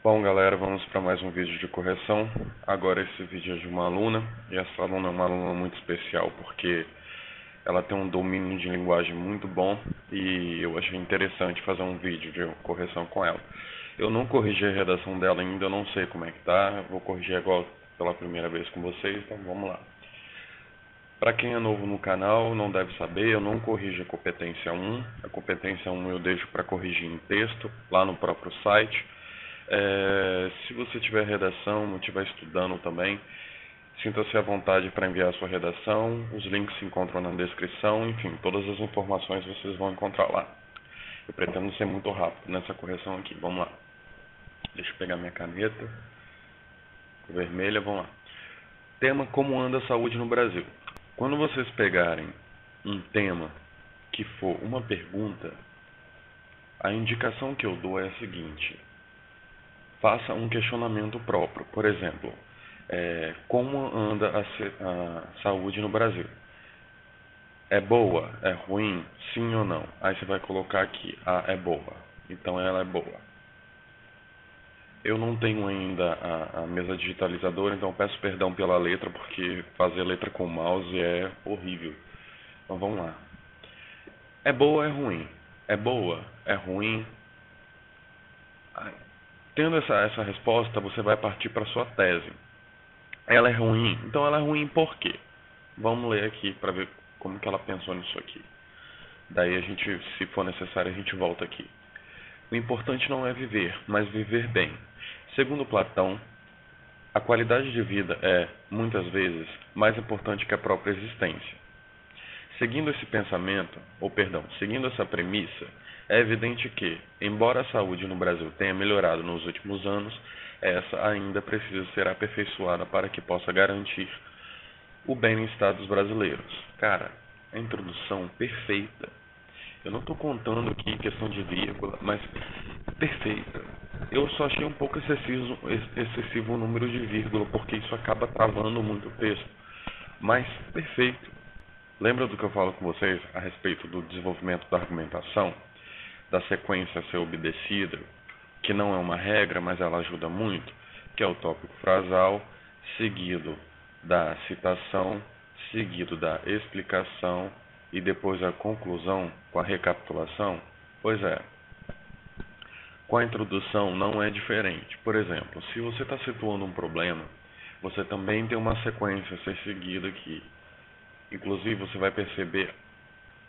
Bom, galera, vamos para mais um vídeo de correção. Agora esse vídeo é de uma aluna, e essa aluna é uma aluna muito especial porque ela tem um domínio de linguagem muito bom e eu achei interessante fazer um vídeo de correção com ela. Eu não corrigi a redação dela ainda, eu não sei como é que tá, eu vou corrigir agora pela primeira vez com vocês, então vamos lá. Para quem é novo no canal, não deve saber, eu não corrijo a competência 1. A competência 1 eu deixo para corrigir em texto, lá no próprio site. Se você tiver redação, não estiver estudando também, sinta-se à vontade para enviar a sua redação. Os links se encontram na descrição, enfim, todas as informações vocês vão encontrar lá. Eu pretendo ser muito rápido nessa correção aqui, vamos lá. Deixa eu pegar minha caneta vermelha, vamos lá. Tema: como anda a saúde no Brasil? Quando vocês pegarem um tema que for uma pergunta, a indicação que eu dou é a seguinte: faça um questionamento próprio. Por exemplo, como anda a saúde no Brasil? É boa? É ruim? Sim ou não? Aí você vai colocar aqui: é boa. Então ela é boa. Eu não tenho ainda a mesa digitalizadora, então peço perdão pela letra, porque fazer letra com mouse é horrível. Então vamos lá. É boa ou é ruim? É boa? É ruim? Tendo essa resposta, você vai partir para sua tese. Ela é ruim? Então ela é ruim por quê? Vamos ler aqui para ver como que ela pensou nisso aqui. Daí a gente, se for necessário, a gente volta aqui. O importante não é viver, mas viver bem. Segundo Platão, a qualidade de vida é, muitas vezes, mais importante que a própria existência. Seguindo esse pensamento, seguindo essa premissa, é evidente que, embora a saúde no Brasil tenha melhorado nos últimos anos, essa ainda precisa ser aperfeiçoada para que possa garantir o bem-estar dos brasileiros. Cara, a introdução perfeita. Eu não estou contando aqui questão de vírgula, mas perfeita. Eu só achei um pouco excessivo o número de vírgula, porque isso acaba travando muito o texto. Mas perfeito. Lembra do que eu falo com vocês a respeito do desenvolvimento da argumentação, da sequência a ser obedecida, que não é uma regra, mas ela ajuda muito, que é o tópico frasal, seguido da citação, seguido da explicação e depois a conclusão com a recapitulação? Pois é, com a introdução não é diferente. Por exemplo, se você está situando um problema, você também tem uma sequência a ser seguida aqui. Inclusive, você vai perceber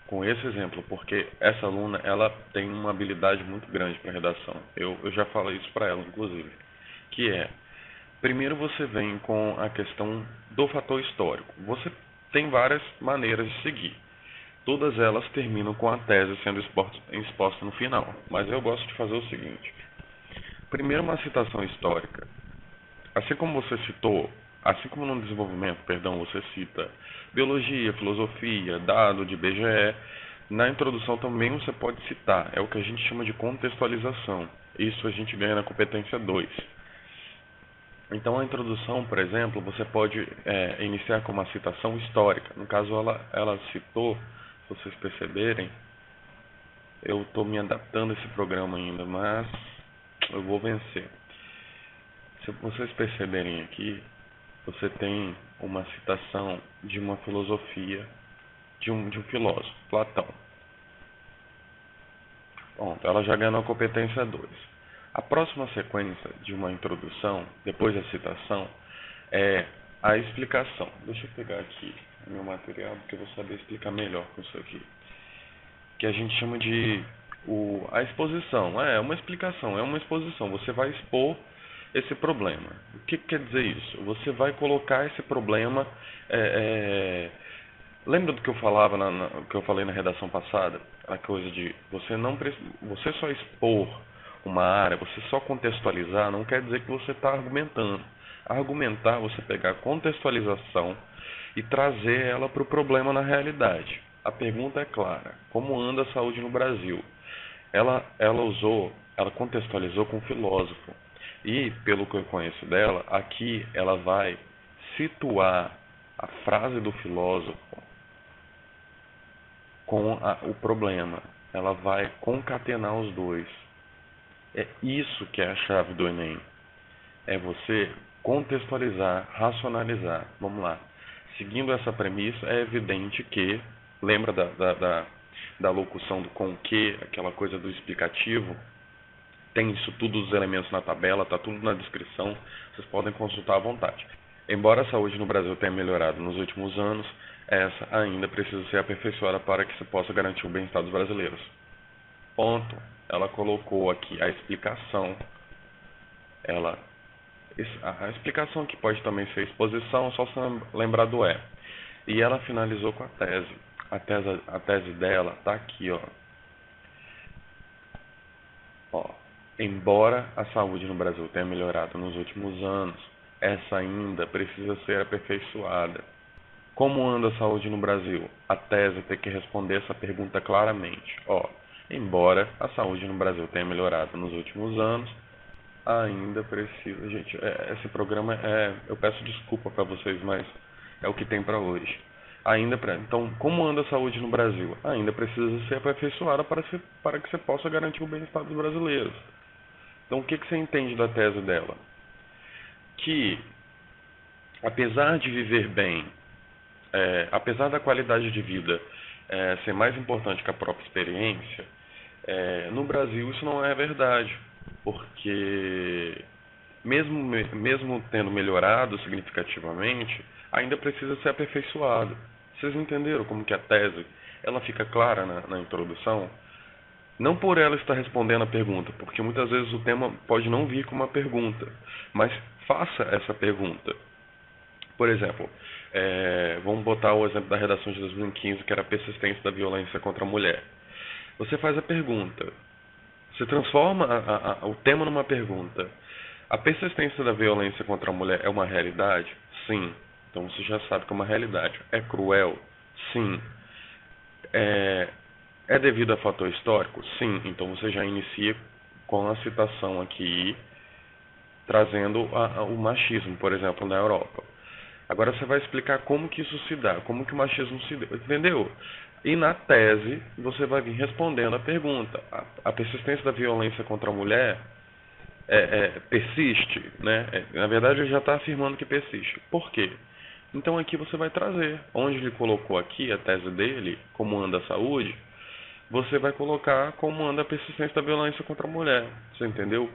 com esse exemplo, porque essa aluna ela tem uma habilidade muito grande para redação. Eu já falei isso para ela, inclusive, que é: primeiro você vem com a questão do fator histórico. Você tem várias maneiras de seguir. Todas elas terminam com a tese sendo exposta no final. Mas eu gosto de fazer o seguinte: primeiro, uma citação histórica. Assim como você citou, assim como no desenvolvimento, perdão, você cita biologia, filosofia, dado de IBGE, na introdução também você pode citar. É o que a gente chama de contextualização. Isso a gente ganha na competência 2. Então, a introdução, por exemplo, você pode iniciar com uma citação histórica. No caso, ela citou, se vocês perceberem, eu estou me adaptando a esse programa ainda, mas eu vou vencer. Se vocês perceberem aqui, você tem uma citação de uma filosofia de um filósofo, Platão. Pronto, ela já ganhou a competência 2. A próxima sequência de uma introdução, depois da citação, é a explicação. Deixa eu pegar aqui o meu material, porque eu vou saber explicar melhor com isso aqui. Que a gente chama de a exposição. É uma explicação, é uma exposição. Você vai expor esse problema. O que quer dizer isso? Você vai colocar esse problema. Lembra do que eu falava que eu falei na redação passada? A coisa de você só expor uma área, você só contextualizar, não quer dizer que você está argumentando. Argumentar, você pegar a contextualização e trazer ela para o problema na realidade. A pergunta é clara: como anda a saúde no Brasil? Ela contextualizou com um filósofo. E, pelo que eu conheço dela, aqui ela vai situar a frase do filósofo com o problema. Ela vai concatenar os dois. É isso que é a chave do Enem. É você contextualizar, racionalizar. Vamos lá. Seguindo essa premissa, é evidente que, lembra da locução do com que, aquela coisa do explicativo, tem isso tudo, os elementos na tabela, está tudo na descrição, vocês podem consultar à vontade. Embora a saúde no Brasil tenha melhorado nos últimos anos, essa ainda precisa ser aperfeiçoada para que se possa garantir o bem-estar dos brasileiros. Ponto. Ela colocou aqui a explicação. A explicação que pode também ser exposição, só se lembrar do é. E ela finalizou com a tese. A tese dela está aqui, ó. Embora a saúde no Brasil tenha melhorado nos últimos anos, essa ainda precisa ser aperfeiçoada. Como anda a saúde no Brasil? A tese tem que responder essa pergunta claramente. Embora a saúde no Brasil tenha melhorado nos últimos anos, ainda precisa... Gente, esse programa eu peço desculpa para vocês, mas é o que tem para hoje. Então, como anda a saúde no Brasil? Ainda precisa ser aperfeiçoada para que você possa garantir o bem-estar dos brasileiros. Então, o que você entende da tese dela? Que, apesar de viver bem, apesar da qualidade de vida ser mais importante que a própria experiência, no Brasil isso não é verdade, porque mesmo tendo melhorado significativamente, ainda precisa ser aperfeiçoado. Vocês entenderam como que a tese ela fica clara na introdução? Não por ela estar respondendo a pergunta, porque muitas vezes o tema pode não vir com uma pergunta, mas faça essa pergunta. Por exemplo, vamos botar o exemplo da redação de 2015, que era a persistência da violência contra a mulher. Você faz a pergunta, você transforma o tema numa pergunta. A persistência da violência contra a mulher é uma realidade? Sim. Então você já sabe que é uma realidade. É cruel? Sim. É devido a fator histórico? Sim. Então você já inicia com a citação aqui, trazendo o machismo, por exemplo, na Europa. Agora você vai explicar como que isso se dá, como que o machismo se dá, entendeu? E na tese você vai vir respondendo a pergunta. A persistência da violência contra a mulher persiste, né? Na verdade ele já está afirmando que persiste. Por quê? Então aqui você vai trazer, onde ele colocou aqui a tese dele, como anda a saúde, você vai colocar como anda a persistência da violência contra a mulher. Você entendeu?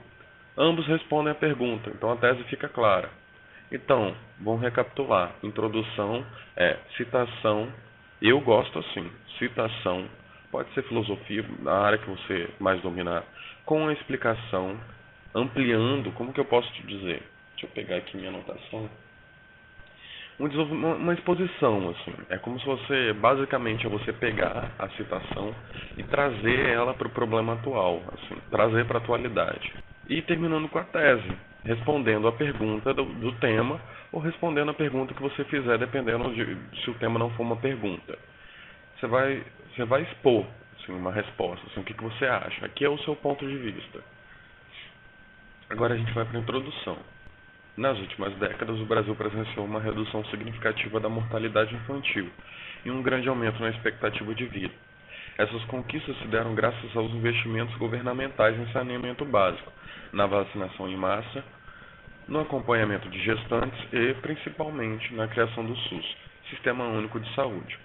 Ambos respondem a pergunta, então a tese fica clara. Então, vamos recapitular. Introdução citação. Eu gosto assim, citação. Pode ser filosofia, na área que você mais dominar. Com a explicação, ampliando, como que eu posso te dizer? Deixa eu pegar aqui minha anotação. Uma exposição, assim. É como se você, basicamente, você pegar a citação e trazer ela para o problema atual, assim, trazer para a atualidade. E terminando com a tese, respondendo a pergunta do tema ou respondendo a pergunta que você fizer, dependendo se o tema não for uma pergunta. Você vai expor assim, uma resposta, assim, o que você acha. Aqui é o seu ponto de vista. Agora a gente vai para a introdução. Nas últimas décadas, o Brasil presenciou uma redução significativa da mortalidade infantil e um grande aumento na expectativa de vida. Essas conquistas se deram graças aos investimentos governamentais em saneamento básico, na vacinação em massa, no acompanhamento de gestantes e, principalmente, na criação do SUS, Sistema Único de Saúde.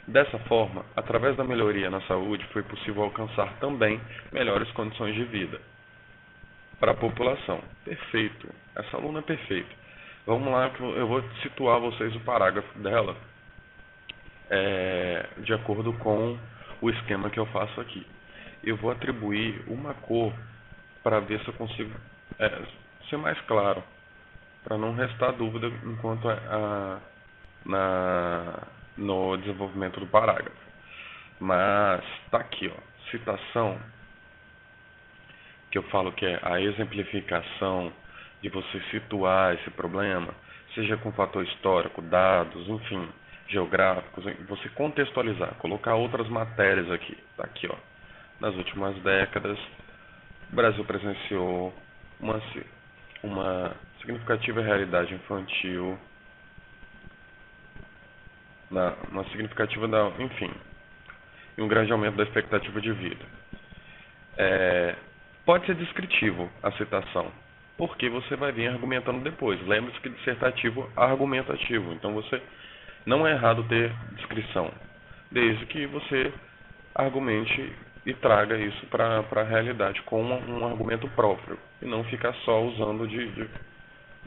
Dessa forma, através da melhoria na saúde, foi possível alcançar também melhores condições de vida para a população. Perfeito. Essa aluna é perfeita. Vamos lá, que eu vou situar vocês o parágrafo dela de acordo com o esquema que eu faço aqui. Eu vou atribuir uma cor para ver se eu consigo ser mais claro, para não restar dúvida enquanto no desenvolvimento do parágrafo. Mas está aqui, citação, que eu falo que é a exemplificação de você situar esse problema, seja com fator histórico, dados, enfim, geográficos, você contextualizar, colocar outras matérias aqui. Tá aqui, nas últimas décadas, o Brasil presenciou uma significativa realidade infantil, uma significativa, enfim, e um grande aumento da expectativa de vida. Pode ser descritivo a citação, porque você vai vir argumentando depois. Lembre-se que dissertativo é argumentativo, então você não é errado ter descrição, desde que você argumente e traga isso para a realidade com um argumento próprio, e não ficar só usando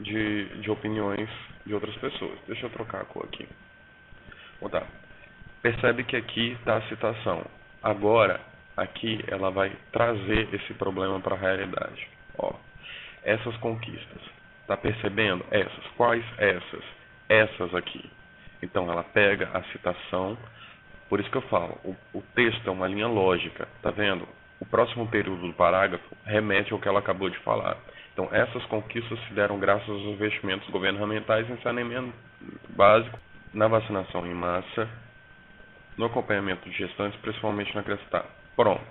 de opiniões de outras pessoas. Deixa eu trocar a cor aqui. Tá. Percebe que aqui está a citação. Agora, aqui ela vai trazer esse problema para a realidade. Ó, essas conquistas. Tá percebendo? Essas. Quais essas? Essas aqui. Então ela pega a citação. Por isso que eu falo, o texto é uma linha lógica. Tá vendo? O próximo período do parágrafo remete ao que ela acabou de falar. Então, essas conquistas se deram graças aos investimentos governamentais em saneamento básico, na vacinação em massa, no acompanhamento de gestantes, principalmente na criança. Tá, pronto.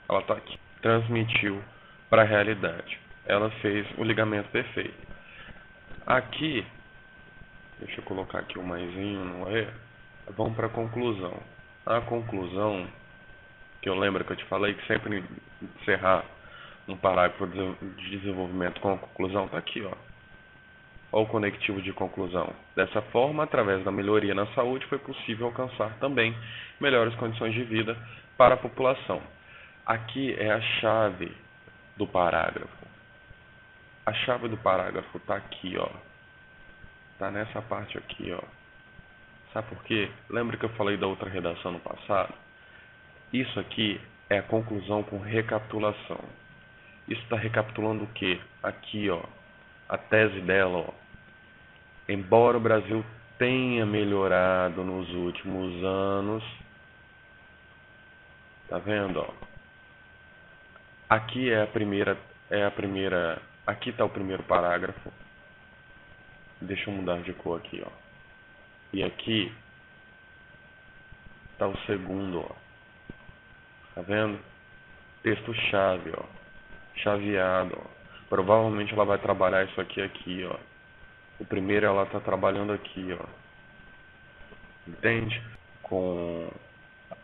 Ela está aqui. Transmitiu para a realidade. Ela fez o ligamento perfeito. Aqui, deixa eu colocar aqui o maisinho, não é? Vamos para a conclusão. A conclusão, que eu lembro que eu te falei que sempre encerrar um parágrafo de desenvolvimento com a conclusão, está aqui, ó. Olha o conectivo de conclusão. Dessa forma, através da melhoria na saúde, foi possível alcançar também melhores condições de vida para a população. Aqui é a chave do parágrafo. A chave do parágrafo está aqui, ó. Está nessa parte aqui, ó. Sabe por quê? Lembra que eu falei da outra redação no passado? Isso aqui é a conclusão com recapitulação. Isso está recapitulando o quê? Aqui, ó. A tese dela, ó. Embora o Brasil tenha melhorado nos últimos anos, tá vendo, ó? Aqui aqui está o primeiro parágrafo. Deixa eu mudar de cor aqui, ó. E aqui está o segundo, ó. Tá vendo? Texto-chave, ó. Chaveado, ó. Provavelmente ela vai trabalhar isso aqui, ó. O primeiro ela está trabalhando aqui, ó. Entende?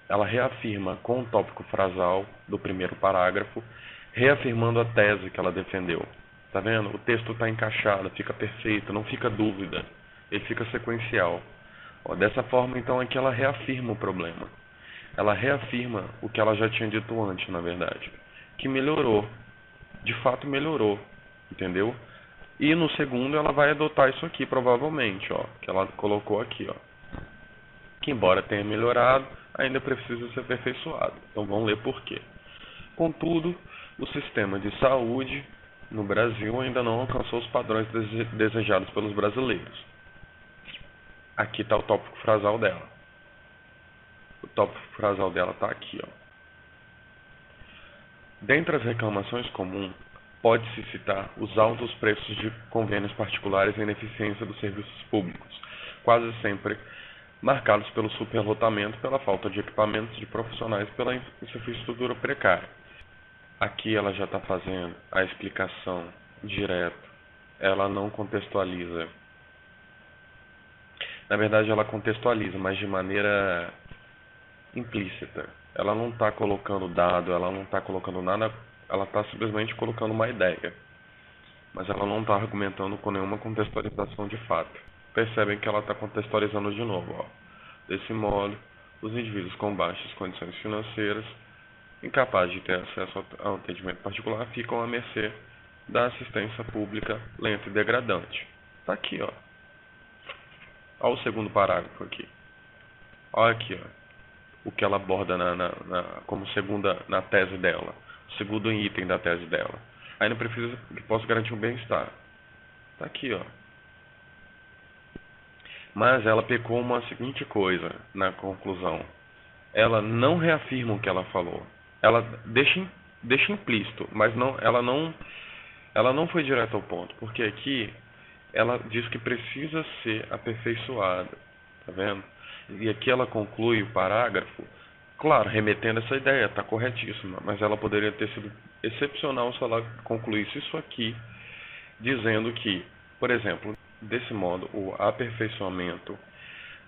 Ela reafirma com o tópico frasal do primeiro parágrafo, reafirmando a tese que ela defendeu. Tá vendo? O texto está encaixado, fica perfeito, não fica dúvida. Ele fica sequencial. Ó, dessa forma, então, aqui ela reafirma o problema. Ela reafirma o que ela já tinha dito antes, na verdade. Que melhorou. De fato melhorou. Entendeu? E no segundo ela vai adotar isso aqui, provavelmente, ó. Que ela colocou aqui, ó. Que embora tenha melhorado, ainda precisa ser aperfeiçoado. Então vamos ler por quê. Contudo, o sistema de saúde no Brasil ainda não alcançou os padrões desejados pelos brasileiros. Aqui está o tópico frasal dela. O tópico frasal dela está aqui, ó. Dentre as reclamações comuns, pode-se citar os altos preços de convênios particulares e a ineficiência dos serviços públicos, quase sempre marcados pelo superlotamento, pela falta de equipamentos, de profissionais, pela infraestrutura precária. Aqui ela já está fazendo a explicação direta, ela não contextualiza. Na verdade ela contextualiza, mas de maneira implícita. Ela não está colocando dado, ela não está colocando nada, ela está simplesmente colocando uma ideia. Mas ela não está argumentando com nenhuma contextualização de fato. Percebem que ela está contextualizando de novo, ó. Desse modo, os indivíduos com baixas condições financeiras, incapazes de ter acesso ao atendimento particular, ficam à mercê da assistência pública lenta e degradante. Está aqui, ó. Olha o segundo parágrafo aqui. Olha aqui, ó. O que ela aborda como segunda na tese dela. O segundo item da tese dela. Ainda precisa que possa garantir o bem-estar. Está aqui, ó. Mas ela pecou uma seguinte coisa na conclusão. Ela não reafirma o que ela falou. Ela deixa implícito, mas ela não foi direto ao ponto. Porque aqui ela diz que precisa ser aperfeiçoada. Tá vendo? E aqui ela conclui o parágrafo, claro, remetendo essa ideia, está corretíssima, mas ela poderia ter sido excepcional se ela concluísse isso aqui, dizendo que, por exemplo, desse modo, o aperfeiçoamento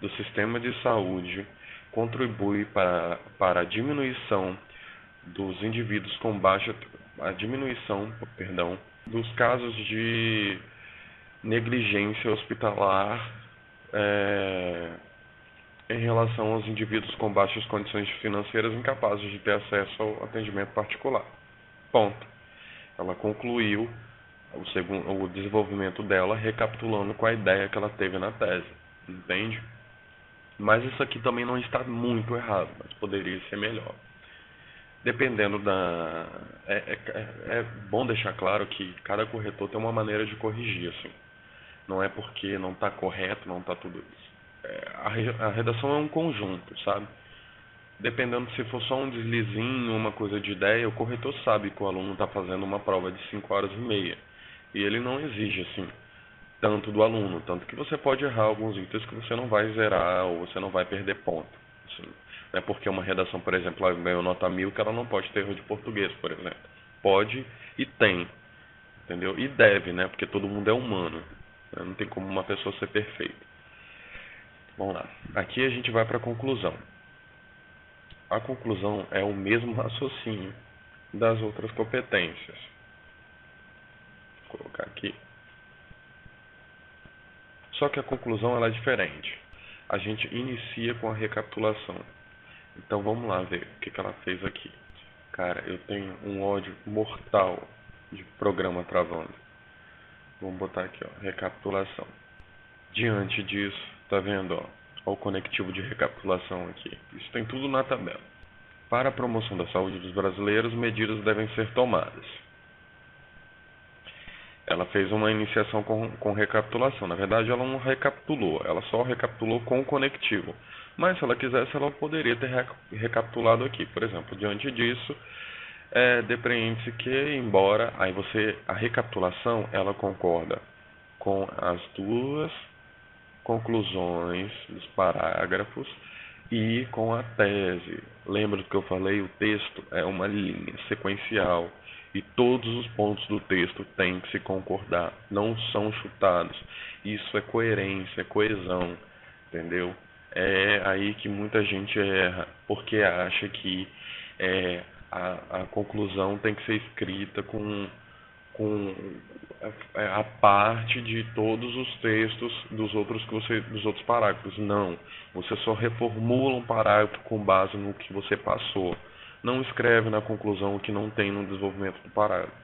do sistema de saúde contribui para a diminuição dos indivíduos com baixa a diminuição, perdão, dos casos de negligência hospitalar em relação aos indivíduos com baixas condições financeiras incapazes de ter acesso ao atendimento particular. Ponto. Ela concluiu o desenvolvimento dela recapitulando com a ideia que ela teve na tese, entende? Mas isso aqui também não está muito errado, mas poderia ser melhor. Dependendo da... É bom deixar claro que cada corretor tem uma maneira de corrigir, assim. Não é porque não está correto, não está tudo isso. A redação é um conjunto, sabe? Dependendo se for só um deslizinho, uma coisa de ideia, o corretor sabe que o aluno está fazendo uma prova de 5 horas e meia. E ele não exige, assim, tanto do aluno. Tanto que você pode errar alguns itens que você não vai zerar ou você não vai perder ponto. Assim, não é porque uma redação, por exemplo, ela ganhou nota 1000 que ela não pode ter erro de português, por exemplo. Pode e tem, entendeu? E deve, né? Porque todo mundo é humano. Né? Não tem como uma pessoa ser perfeita. Vamos lá. Aqui a gente vai para a conclusão. A conclusão é o mesmo raciocínio das outras competências. Vou colocar aqui. Só que a conclusão ela é diferente. A gente inicia com a recapitulação. Então vamos lá ver o que ela fez aqui. Cara, eu tenho um ódio mortal de programa travando. Vamos botar aqui, ó, recapitulação. Diante disso, tá vendo, ó, o conectivo de recapitulação aqui. Isso tem tudo na tabela. Para a promoção da saúde dos brasileiros, medidas devem ser tomadas. Ela fez uma iniciação com recapitulação. Na verdade, ela não recapitulou. Ela só recapitulou com o conectivo. Mas, se ela quisesse, ela poderia ter recapitulado aqui. Por exemplo, diante disso, depreende-se que, embora a recapitulação, ela concorda com as duas conclusões dos parágrafos e com a tese. Lembra do que eu falei? O texto é uma linha sequencial e todos os pontos do texto têm que se concordar, não são chutados. Isso é coerência, é coesão, entendeu? É aí que muita gente erra, porque acha que a conclusão tem que ser escrita com a parte de todos os textos dos outros parágrafos. Não, você só reformula um parágrafo com base no que você passou. Não escreve na conclusão o que não tem no desenvolvimento do parágrafo.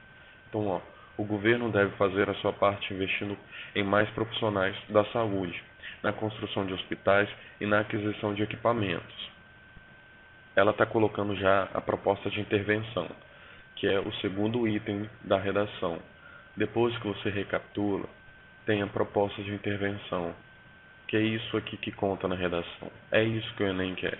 Então, ó, o governo deve fazer a sua parte investindo em mais profissionais da saúde, na construção de hospitais e na aquisição de equipamentos. Ela está colocando já a proposta de intervenção, que é o segundo item da redação. Depois que você recapitula, tem a proposta de intervenção, que é isso aqui que conta na redação. É isso que o Enem quer.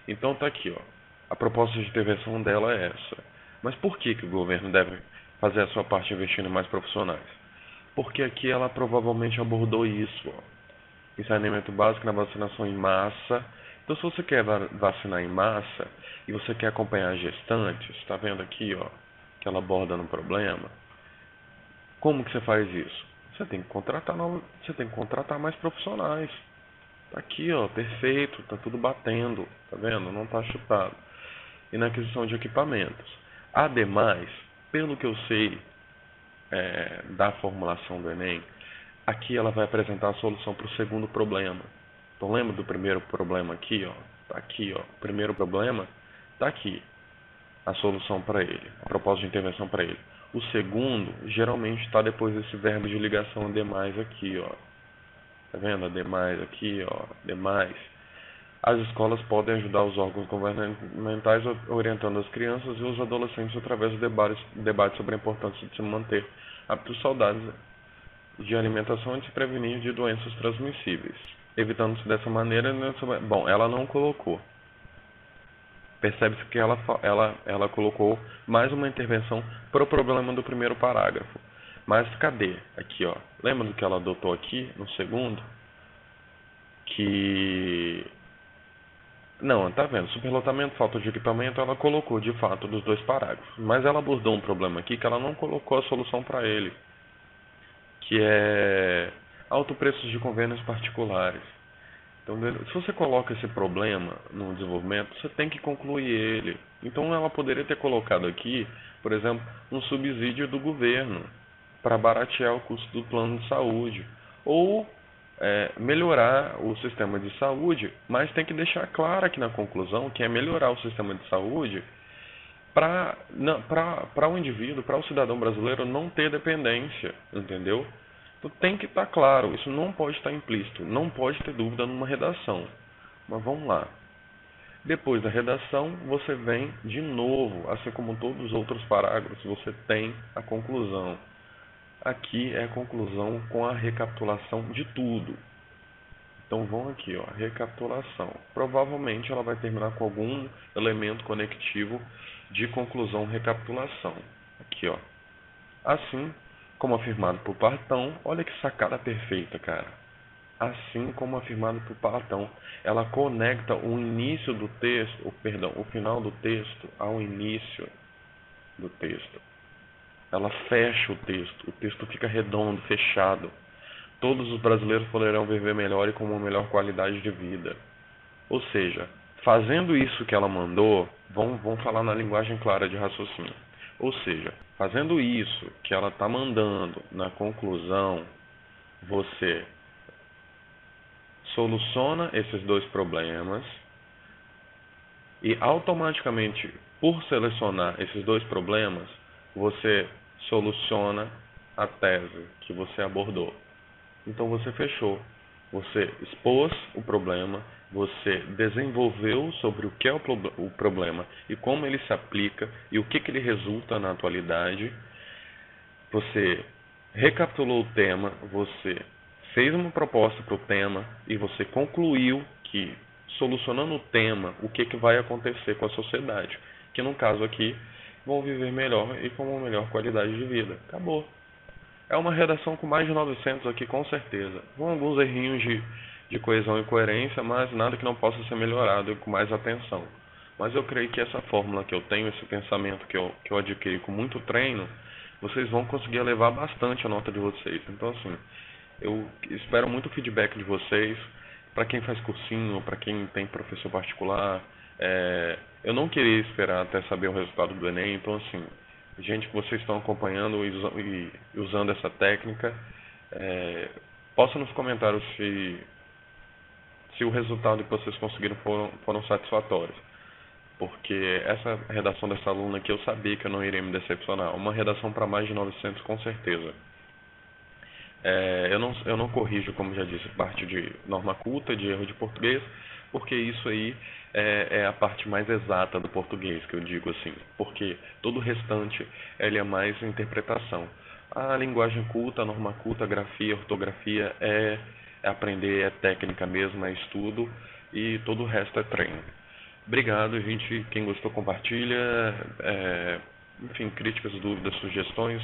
Então tá aqui, ó. A proposta de intervenção dela é essa. Mas por que o governo deve fazer a sua parte investindo em mais profissionais? Porque aqui ela provavelmente abordou isso, ó. Em saneamento básico, na vacinação em massa. Então, se você quer vacinar em massa e você quer acompanhar as gestantes, está vendo aqui, ó, que ela aborda no problema. Como que você faz isso? Você tem que contratar mais profissionais. Tá aqui, ó, perfeito, tá tudo batendo, tá vendo? Não tá chutado. E na aquisição de equipamentos. Ademais, pelo que eu sei da formulação do Enem, aqui ela vai apresentar a solução para o segundo problema. Então lembra do primeiro problema aqui, ó? Tá aqui, ó. O primeiro problema tá aqui. A solução para ele, a proposta de intervenção para ele. O segundo, geralmente está depois desse verbo de ligação demais aqui, ó. Tá vendo? A demais aqui, ó. Demais. As escolas podem ajudar os órgãos governamentais orientando as crianças e os adolescentes através de debates sobre a importância de se manter hábitos saudáveis de alimentação e de se prevenir de doenças transmissíveis. Evitando-se dessa maneira... Bom, ela não colocou. Percebe-se que ela colocou mais uma intervenção para o problema do primeiro parágrafo. Mas cadê? Aqui, ó. Lembra do que ela adotou aqui, no segundo? Que... Não, tá vendo? Superlotamento, falta de equipamento, ela colocou, de fato, dos dois parágrafos. Mas ela abordou um problema aqui que ela não colocou a solução para ele. Que é alto preços de convênios particulares. Então, se você coloca esse problema no desenvolvimento, você tem que concluir ele. Então, ela poderia ter colocado aqui, por exemplo, um subsídio do governo para baratear o custo do plano de saúde, ou melhorar o sistema de saúde, mas tem que deixar claro aqui na conclusão que é melhorar o sistema de saúde para o indivíduo, para o cidadão brasileiro não ter dependência, entendeu? Então tem que estar claro, isso não pode estar implícito, não pode ter dúvida numa redação. Mas vamos lá. Depois da redação, você vem de novo, assim como todos os outros parágrafos, você tem a conclusão. Aqui é a conclusão com a recapitulação de tudo. Então vamos aqui, ó, recapitulação. Provavelmente ela vai terminar com algum elemento conectivo de conclusão recapitulação. Aqui, ó. Assim como afirmado por Platão, olha que sacada perfeita, cara. Assim como afirmado por Platão, ela conecta o início do texto, o final do texto ao início do texto. Ela fecha o texto fica redondo, fechado. Todos os brasileiros poderão viver melhor e com uma melhor qualidade de vida. Ou seja, fazendo isso que ela mandou, vamos falar na linguagem clara de raciocínio. Ou seja, fazendo isso que ela está mandando na conclusão, você soluciona esses dois problemas e automaticamente, por selecionar esses dois problemas, você soluciona a tese que você abordou. Então você fechou. Você expôs o problema, você desenvolveu sobre o que é o problema e como ele se aplica e o que ele resulta na atualidade. Você recapitulou o tema, você fez uma proposta para o tema e você concluiu que, solucionando o tema, o que vai acontecer com a sociedade. Que no caso aqui, vão viver melhor e com uma melhor qualidade de vida. Acabou. É uma redação com mais de 900 aqui, com certeza. Com alguns errinhos de coesão e coerência, mas nada que não possa ser melhorado com mais atenção. Mas eu creio que essa fórmula que eu tenho, esse pensamento que eu adquiri com muito treino, vocês vão conseguir elevar bastante a nota de vocês. Então, assim, eu espero muito o feedback de vocês. Para quem faz cursinho, para quem tem professor particular, eu não queria esperar até saber o resultado do Enem. Então, assim, gente que vocês estão acompanhando e usando essa técnica, posta nos comentários se o resultado que vocês conseguiram foram satisfatórios. Porque essa redação dessa aluna aqui eu sabia que eu não iria me decepcionar. Uma redação para mais de 900 com certeza. Eu não corrijo, como já disse, parte de norma culta, de erro de português, porque isso aí é a parte mais exata do português, que eu digo assim, porque todo o restante ele é mais interpretação. A linguagem culta, a norma culta, a grafia, a ortografia é aprender, é técnica mesmo, é estudo, e todo o resto é treino. Obrigado, gente. Quem gostou, compartilha. Enfim, críticas, dúvidas, sugestões,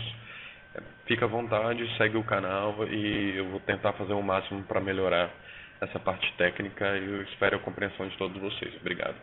fica à vontade, segue o canal e eu vou tentar fazer o máximo para melhorar essa parte técnica e eu espero a compreensão de todos vocês. Obrigado.